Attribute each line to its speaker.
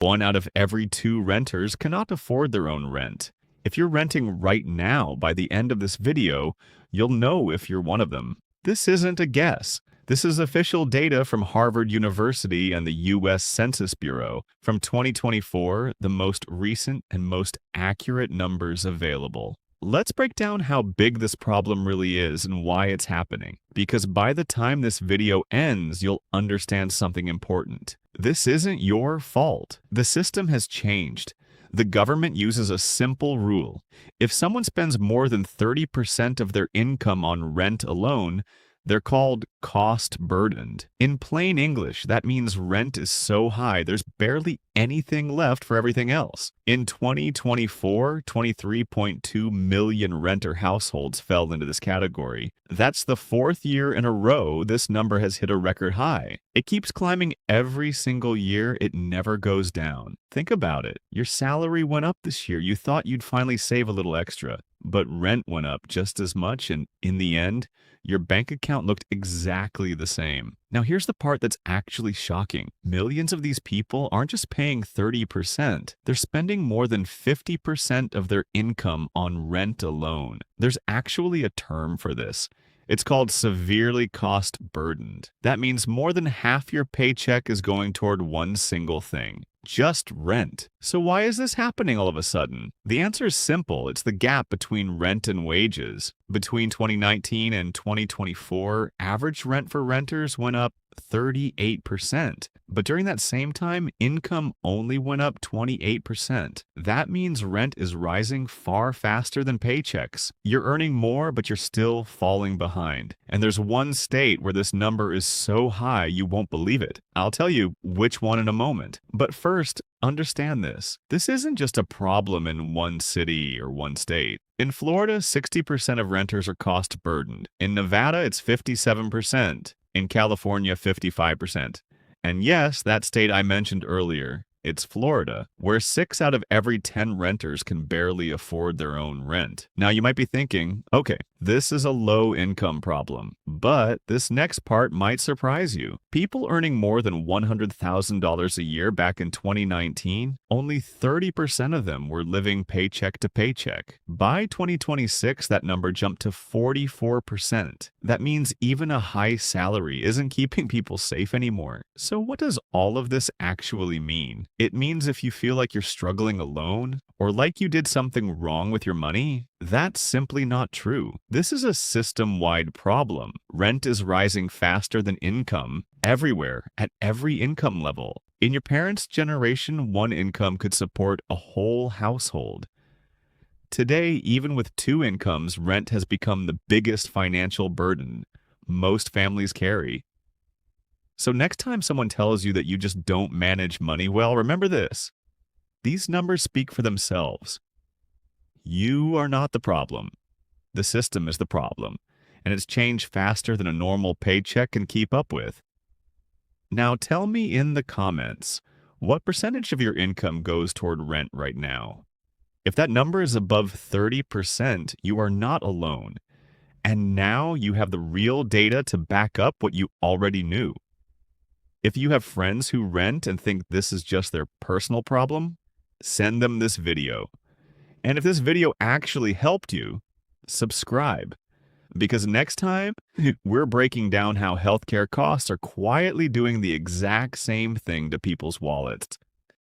Speaker 1: 1 out of every 2 renters cannot afford their own rent. If you're renting right now, by the end of this video, you'll know if you're one of them. This isn't a guess. This is official data from Harvard University and the US Census Bureau from 2024, the most recent and most accurate numbers available. Let's break down how big this problem really is and why it's happening, because by the time this video ends, you'll understand something important. This isn't your fault. The system has changed. The government uses a simple rule. If someone spends more than 30% of their income on rent alone, they're called cost-burdened. In plain English, that means rent is so high there's barely anything left for everything else. In 2024, 23.2 million renter households fell into this category. That's the 4th year in a row this number has hit a record high. It keeps climbing every single year. It never goes down. Think about it. Your salary went up this year. You thought you'd finally save a little extra, but rent went up just as much, and in the end, your bank account looked exactly the same. Now here's the part that's actually shocking. Millions of these people aren't just paying 30%. They're spending more than 50% of their income on rent alone. There's actually a term for this. It's called severely cost-burdened. That means more than half your paycheck is going toward one single thing. Just rent. So why is this happening all of a sudden? The answer is simple. It's the gap between rent and wages. Between 2019 and 2024, average rent for renters went up 38%. But during that same time, income only went up 28%. That means rent is rising far faster than paychecks. You're earning more, but you're still falling behind. And there's one state where this number is so high you won't believe it. I'll tell you which one in a moment. But first, understand this. This isn't just a problem in one city or one state. In Florida, 60% of renters are cost-burdened. In Nevada, it's 57%. In California, 55%. And yes, that state I mentioned earlier, it's Florida, where 6 out of every 10 renters can barely afford their own rent. Now you might be thinking, okay, this is a low-income problem, but this next part might surprise you. People earning more than $100,000 a year back in 2019, only 30% of them were living paycheck to paycheck. By 2026, that number jumped to 44%. That means even a high salary isn't keeping people safe anymore. So what does all of this actually mean? It means if you feel like you're struggling alone, or like you did something wrong with your money, that's simply not true. This is a system-wide problem. Rent is rising faster than income everywhere, at every income level. In your parents' generation, one income could support a whole household. Today, even with 2 incomes, rent has become the biggest financial burden most families carry. So next time someone tells you that you just don't manage money well, remember this. These numbers speak for themselves. You are not the problem. The system is the problem, and it's changed faster than a normal paycheck can keep up with. Now tell me in the comments, what percentage of your income goes toward rent right now? If that number is above 30%, you are not alone. And now you have the real data to back up what you already knew. If you have friends who rent and think this is just their personal problem, send them this video. And if this video actually helped you, subscribe. Because next time, we're breaking down how healthcare costs are quietly doing the exact same thing to people's wallets.